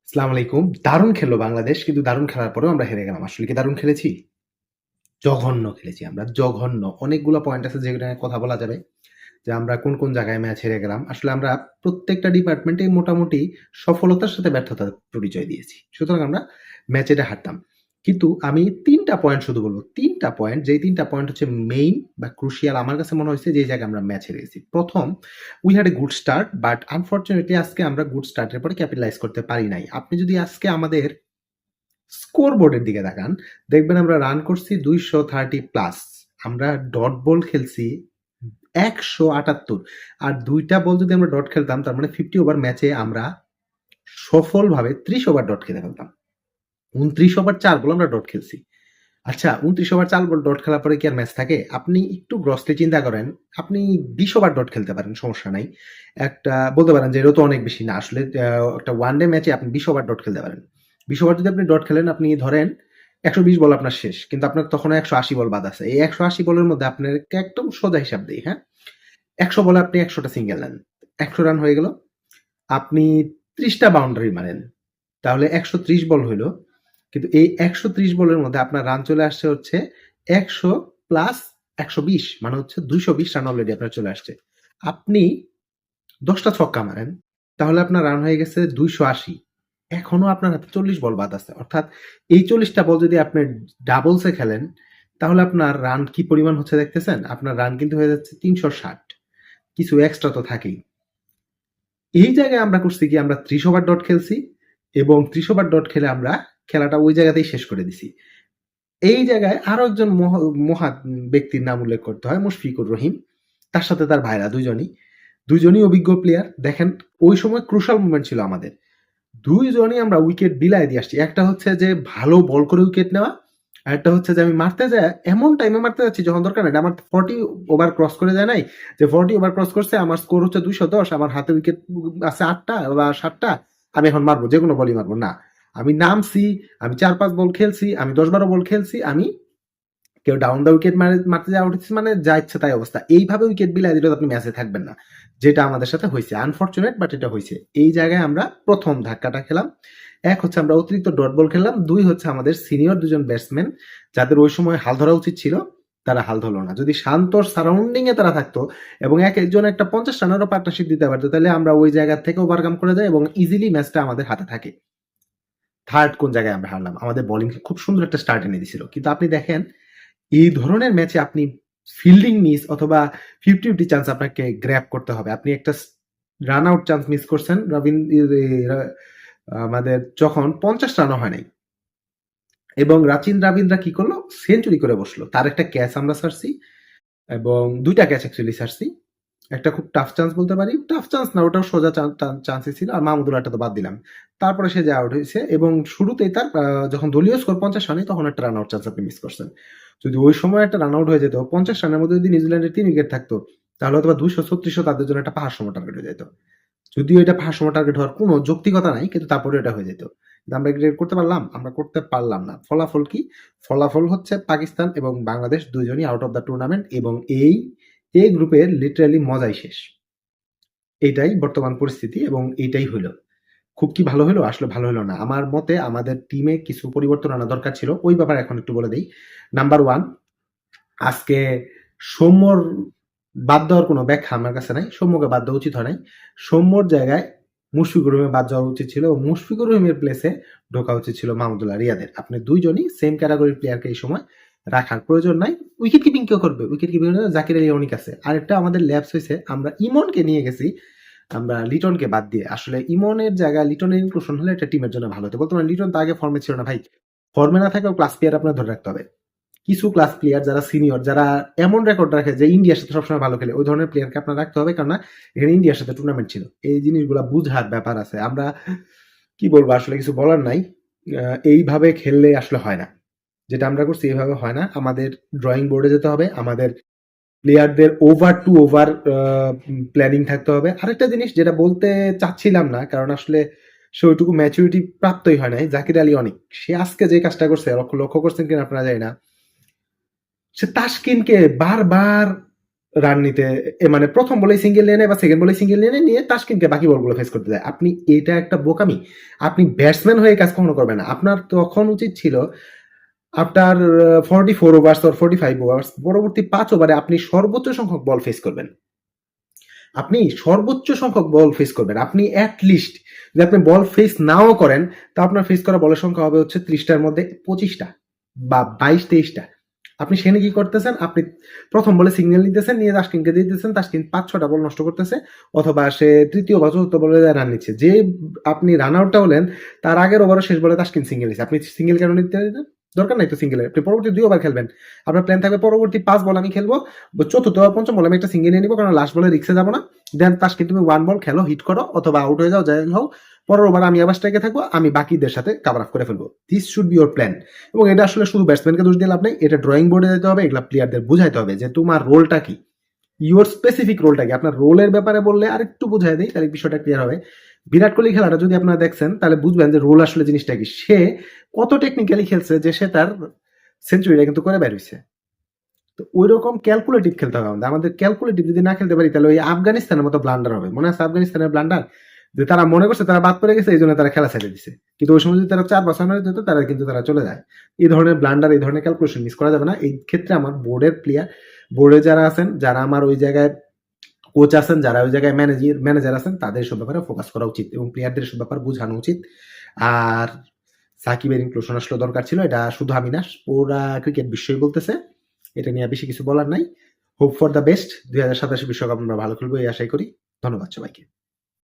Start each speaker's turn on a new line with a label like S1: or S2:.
S1: আসসালামু আলাইকুম। দারুণ খেললো বাংলাদেশ। কিন্তু দারুণ খেলার পরেও আমরা হেরে গেলাম। আসলে কি দারুণ খেলেছি? জঘন্য খেলেছি আমরা, জঘন্য। অনেকগুলা পয়েন্ট আছে যেগুলো নিয়ে কথা বলা যাবে। যে আমরা কোন জায়গায় ম্যাচ হেরে গেলাম। আসলে আমরা প্রত্যেকটা ডিপার্টমেন্টেই মোটামুটি সফলতার সাথে ব্যর্থতার পরিচয় দিয়েছি। সুতরাং আমরা ম্যাচে এটা হারতাম। কিন্তু আমি ৩ টা পয়েন্ট শুধু বলব। ৩ টা পয়েন্ট, যেই ৩ টা পয়েন্ট হচ্ছে মেইন বা ক্রুশিয়াল আমার কাছে মনে হইছে যেই জায়গায় আমরা ম্যাচ হেরে গেছি। ১ম, we had a good start but unfortunately আজকে আমরা গুড স্টার্টের পরে ক্যাপিটালাইজ করতে পারি নাই। আপনি যদি আজকে আমাদের স্কোর বোর্ডের দিকে তাকান, দেখবেন আমরা রান করছি 230+। আমরা ডট বল খেলছি 178। আর ২ টা বল যদি আমরা ডট খেলতাম তার মানে 50 ওভার ম্যাচে আমরা সফলভাবে ৩০ ওভার ডট খেলে ফেলতাম। ২৯ ওভার ৪ বল আমরা ডট খেলছি। আচ্ছা, ২৯ ওভার ৪ বল ডট খেলার পরে কি আর ম্যাচ থাকে? আপনি একটু গ্রসলি চিন্তা করেন, আপনি ২০ ওভার ডট খেলতে পারেন, সমস্যা নাই। একটা বলতে পারেন যে এটা তো অনেক বেশি না। আসলে একটা ওয়ান ডে ম্যাচে আপনি ২০ ওভার ডট খেলতে পারেন। ২০ ওভার যদি আপনি ডট খেলেন, আপনি ধরেন ১২০ বল আপনার শেষ। কিন্তু আপনার তখনও ১৮০ বল বাদ আছে। এই ১৮০ বলের মধ্যে আপনাকে একদম সোজা হিসাব দেই, হ্যাঁ? ১০০ বলে আপনি ১০০ টা সিঙ্গেল নেন। ১০০ রান হয়ে গেল। আপনি ৩০ টা বাউন্ডারি মারেন। তাহলে ১৩০ বল হইল। কিন্তু এই ১৩০ বলের মধ্যে আপনার রান চলে আসছে হচ্ছে ১০০ প্লাস ১২০, মানে হচ্ছে ২২০ রান অলরেডি আপনার চলে আসছে। আপনি ১০টা ছক্কা মারেন, তাহলে আপনার রান হয়ে গেছে ২৮০। এখনো আপনার হাতে ৪০ বল বাদ আছে। অর্থাৎ এই ৪০টা বল যদি আপনি ডাবলসে খেলেন, তাহলে আপনার রান কি পরিমাণ হচ্ছে দেখতেছেন? আপনার রান কিন্তু হয়ে যাচ্ছে ৩৬০। কিছু এক্সট্রা তো থাকেই। এই জায়গায় আমরা করছি কি, আমরা ৩০ ওভার ডট খেলছি এবং ৩০ ওভার ডট খেলে আমরা খেলাটা ওই জায়গাতেই শেষ করে দিছি। এই জায়গায় আরো একজন মহৎ ব্যক্তির নাম উল্লেখ করতে হয়, মুশফিকুর রহিম। তার সাথে তার ভাইরা দুইজনই অভিজ্ঞ প্লেয়ার। দেখেন, ওই সময় ক্রুশাল মোমেন্ট ছিল আমাদের। দুইজনই আমরা উইকেট বিলায় দিয়ে আসছি। একটা হচ্ছে যে ভালো বল করে উইকেট নেওয়া, আর একটা হচ্ছে যে আমি মারতে যাই এমন টাইমে মারতে যাচ্ছি যখন দরকার নাই। আমার 40 ওভার ক্রস করে যায় নাই, যে 40 ওভার ক্রস করছে, আমার স্কোর হচ্ছে ২১০, আমার হাতে উইকেট আছে ৮টা বা ৭টা, আমি এখন মারবো, যে কোনো বলই মারবো না। আমি নামছি, আমি ৪-৫ বল খেলছি, আমি ১০-১২ বল খেলছি, আমি কেউ ডাউন দা উইকেট মারতে যা উঠেছে, মানে যা ইচ্ছে তাই অবস্থা। এইভাবে উইকেট বিলায় দিলে আপনি ম্যাচে থাকবেন না, যেটা আমাদের সাথে হয়েছে। আনফরচুনেট, বাট এটা হয়েছে। এই জায়গায় আমরা প্রথম ধাক্কাটা খেলাম। এক হচ্ছে আমরা অতিরিক্ত ডট বল খেললাম, দুই হচ্ছে আমাদের সিনিয়র দুজন ব্যাটসম্যান যাদের ওই সময় হাল ধরা উচিত ছিল, তারা হাল ধরলো না। যদি শান্তর সারাউন্ডিং এ তারা থাকতো এবং এক একজন একটা 50 রানেরও পার্টনারশিপ দিতে পারতো, তাহলে আমরা ওই জায়গা থেকে ওভারকাম করে যাই এবং ইজিলি ম্যাচটা আমাদের হাতে থাকে। থার্ড কোন জায়গায় আমরা হারলাম? আমাদের বোলিং খুব সুন্দর একটা স্টার্ট এনে দিছিল, কিন্তু আপনি দেখেন এই ধরনের ম্যাচে আপনি ফিল্ডিং মিস অথবা 50-50 চান্স আপনাকে গ্র্যাব করতে হবে। আপনি একটা রান আউট চান্স মিস করছেন আমাদের যখন 50 রানও হয় নাই, এবং রাবিনদ্রা কি করলো, সেঞ্চুরি করে বসলো। তার একটা ক্যাচ আমরা ছাড়ছি এবং ২টা ক্যাচ অ্যাকচুয়ালি ছাড়ছি। একটা খুব টাফ চান্স বলতে পারি, টাফ চান্স না, ওটাও সোজা চান্সই ছিল। আর মাহমুদুল্লাহটা তো বাদ দিলাম। তারপরে সে যে আউট হয়েছে এবং শুরুতেই তার যখন দলীয় স্কোর 50 রানে, তখন একটা রান আউট চান্স আপনি মিস করছেন। যদি ওই সময় একটা রান আউট হয়ে যেত, 50 রানের মধ্যে যদি নিউজিল্যান্ডের ৩ উইকেট থাকতো, তাহলে হয়তো 236 তাদের জন্য একটা পাহাড় সম টার্গেট হয়ে যেত। যদিও এটা পাহাড় সম টার্গেট হওয়ার কোনো যৌক্তিকতা নাই, কিন্তু তারপরে এটা হয়ে যেত। কিন্তু আমরা এটা করতে পারলাম? আমরা করতে পারলাম না। ফলাফল কি? ফলাফল হচ্ছে পাকিস্তান এবং বাংলাদেশ দুইজনই আউট অফ দ্য টুর্নামেন্ট, এবং এই গ্রুপের লিটারালি মজাই শেষ। এইটাই বর্তমান পরিস্থিতি এবং এইটাই হইল। খুব কি ভালো হইলো? আসলে ভালো হইলো না। আমার মতে আমাদের টিমে কিছু পরিবর্তন আনা দরকার ছিল। ওই ব্যাপারে এখন একটু বলে দেই। নাম্বার 1, আজকে সৌম্যর বাদ দেওয়ার কোনো ব্যাখ্যা আমার কাছে নাই। সৌম্যকে বাদ দেওয়া উচিত হয় নাই। সৌম্যর জায়গায় মুশফিকুর রহিমের বাদ যাওয়া উচিত ছিল এবং মুশফিকুর রহিমের প্লেসে ঢোকা উচিত ছিল মাহমুদুল্লাহ রিয়াদের। আপনি দুইজনই সেম ক্যাটাগরির প্লেয়ারকে এই সময় রাখার প্রয়োজন নাই। উইকেট কিপিং কেউ করবে? উইকেট কিপিং জাকির আলী অনেক আছে। আরেকটা আমাদের ল্যাপস হয়েছে, আমরা ইমনকে নিয়ে গেছি, আমরা লিটনকে বাদ দিয়ে। আসলে ইমনের জায়গায় লিটনের ইনক্লুশন হলে একটা টিমের জন্য ভালো হতো। বলতে পারেন লিটন তো আগে ফর্মে ছিল না ভাই। ফর্মে না থাকলেও ক্লাস প্লেয়ার আপনার ধরে রাখতে হবে। কিছু ক্লাস প্লেয়ার যারা সিনিয়র, যারা এমন রেকর্ড রাখে যে ইন্ডিয়ার সাথে সবসময় ভালো খেলে, ওই ধরনের প্লেয়ারকে আপনার রাখতে হবে, কারণ এখানে ইন্ডিয়ার সাথে টুর্নামেন্ট ছিল। এই জিনিসগুলা বুঝার ব্যাপার আছে। আমরা কি বলবো, আসলে কিছু বলার নাই। এইভাবে খেললে আসলে হয় না। যেটা আমরা করছি এইভাবে হয় না। আমাদের ড্রয়িং বোর্ডে যেতে হবে। আমাদের প্লেয়ারদের ওভার টু ওভার প্ল্যানিং থাকতে হবে। আরেকটা জিনিস যেটা বলতে চাচ্ছিলাম না, কারণ আসলে সে ওইটুকু ম্যাচুরিটি প্রাপ্তই হয় নাই, জাকির আলী অনেক। সে আজকে যে কাজটা করছে, লক্ষ্য করছেন কিনা আপনারা জানি না, সে তাসকিনকে বারবার রান নিতে মানে প্রথম বলেই সিঙ্গেল নিয়ে নেয় বা সেকেন্ড বলেই সিঙ্গেল নিয়ে তাসকিনকে বাকি বলগুলো ফেস করতে দেয়। আপনি এটা একটা বোকামি। আপনি ব্যাটসম্যান হয়ে কাজ কখনো করবেন না। আপনার তখন উচিত ছিল আফটার 44 ওভার্স অর 45 ওভার্স পরবর্তী 5 ওভারে আপনি সর্বোচ্চ সংখ্যক বল ফেস করবেন। আপনি সর্বোচ্চ সংখ্যক বল ফেস করবেন। আপনি অ্যাট লিস্ট যদি আপনি বল ফেস নাও করেন তা আপনার ফেস করা বলের সংখ্যা হবে হচ্ছে 30টার মধ্যে 25টা বা 22-23টা। আপনি সেখানে কি করতেছেন? আপনি প্রথম বলে সিগন্যাল নিতেছেন, নিয়ে তাসকিনকে দিয়ে দিতেছেন, তাসকিন 5-6টা বল নষ্ট করতেছে, অথবা সে তৃতীয় বা চতুর্থ বলে রান নিচ্ছে। যে আপনি রান আউটটা হলেন তার আগের ওভারও শেষ বলে তাসকিন সিঙ্গেল নিচ্ছে। আপনি সিঙ্গেল কেন নিতে দরকার নাই তো সিঙ্গেলের। আপনি পরবর্তী 2 ওভার খেলবেন। আপনার প্ল্যান থাকবে পরবর্তী 5 বল আমি খেলবো, চতুর্থ বা পঞ্চম বলে আমি একটা সিঙ্গেল নিয়ে নিবো, কারণ লাস্ট বলে রিক্সে যাবো না। দেন তাসকিন তুমি 1 বল খেলো, হিট করো অথবা আউট হয়ে যাও, যাই হোক পরের ওভার আমি আবার স্ট্রাইকে থাকবো, আমি বাকিদের সাথে কাভার আপ করে ফেলবো। This should be your plan. এবং এটা আসলে শুধু ব্যাটসম্যানকে দোষ দিয়ে লাভ নেই, এটা ড্রয়িং বোর্ডে যেতে হবে, এগুলা প্লেয়ারদের বুঝাইতে হবে যে তোমার রোলটা কি, ইউর স্পেসিফিক রোলটা কি। আপনার রোলের ব্যাপারে বললে আরেকটু বুঝাই দেয়, তাহলে বিষয়টা ক্লিয়ার হবে। বিরাট কোহলি খেলাটা যদি আপনারা দেখছেন তাহলে বুঝবেন যে রোল আসলে জিনিসটা কি। সে কত টেকনিক্যালি খেলছে যে সে তার সেঞ্চুরিটা কিন্তু করে বের হইছে। তো ওই রকম ক্যালকুলেটিভ খেলতে হবে আমাদের। আমাদের ক্যালকুলেটিভ যদি না খেলতে পারি তাহলে ওই আফগানিস্তানের মতো ব্লান্ডার হবে। মনে আছে আফগানিস্তানের ব্লান্ডার, যে তারা মনে করছে তারা বাদ পড়ে গেছে, এই জন্য তারা খেলা ছেড়ে দিছে, কিন্তু ওই সময় যদি তারা 4 বছর মেরে যেত তারা কিন্তু তারা চলে যায়। এই ধরনের ব্লান্ডার, এই ধরনের ক্যালকুলেশন মিস করা যাবে না। এই ক্ষেত্রে আমার বোর্ডের প্লেয়ার, বোর্ডে যারা আছেন, যারা আমার ওই জায়গায় কোচ আছেন, যারা ওই জায়গায় ম্যানেজার আছেন, তাদের সব ব্যাপারে ফোকাস করা উচিত এবং প্লেয়ারদের সব ব্যাপার বোঝানো উচিত। আর সাকিবের ইনক্লুশন আসলে দরকার ছিল, এটা শুধু আমি না, পুরা ক্রিকেট বিশ্বই বলতেছে। এটা নিয়ে বেশি কিছু বলার নাই। Hope for the best. 2027 বিশ্বকাপ আমরা ভালো খেলবো এই আশাই করি। ধন্যবাদ সবাইকে।